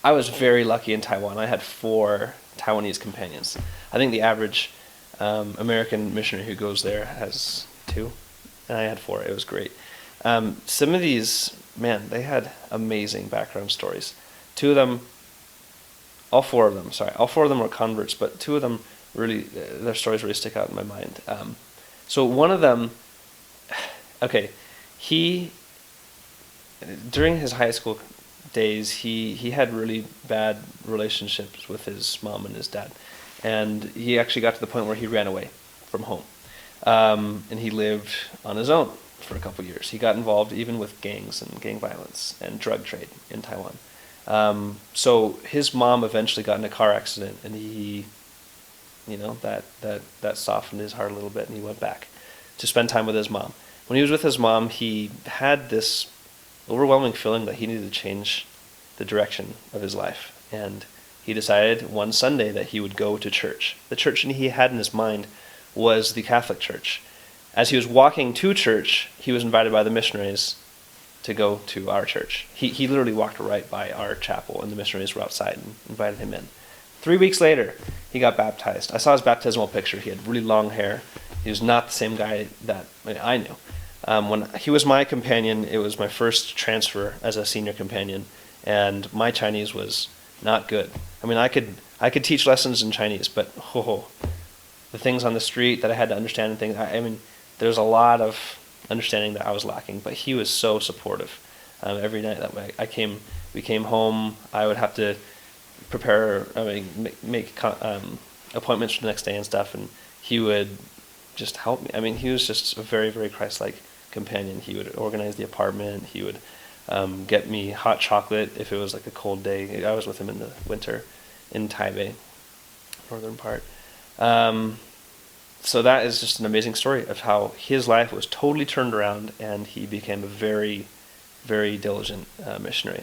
I was very lucky in Taiwan. I had four Taiwanese companions. I think the average American missionary who goes there has two, and I had four. It was great. Some of these, man, they had amazing background stories. Two of them, all four of them were converts, but two of them really, their stories really stick out in my mind. So one of them, okay, he during his high school days, he had really bad relationships with his mom and his dad, and he actually got to the point where he ran away from home, and he lived on his own for a couple years. He got involved even with gangs and gang violence and drug trade in Taiwan. So his mom eventually got in a car accident, and he, that softened his heart a little bit, and he went back to spend time with his mom. When he was with his mom, he had this overwhelming feeling that he needed to change the direction of his life. And he decided one Sunday that he would go to church. The church he had in his mind was the Catholic Church. As he was walking to church, he was invited by the missionaries to go to our church. He literally walked right by our chapel, and the missionaries were outside and invited him in. 3 weeks later, he got baptized. I saw his baptismal picture. He had really long hair. He was not the same guy that I knew. When he was my companion, it was my first transfer as a senior companion, and my Chinese was not good. I mean, I could teach lessons in Chinese, but the things on the street that I had to understand and things. I mean, there's a lot of understanding that I was lacking. But he was so supportive. Every night that we came home. I would have to prepare, make appointments for the next day and stuff, and he would just help me. I mean, he was just a very, very Christ-like companion. He would organize the apartment. He would get me hot chocolate if it was like a cold day. I was with him in the winter in Taipei, northern part. So that is just an amazing story of how his life was totally turned around, and he became a very, very diligent missionary.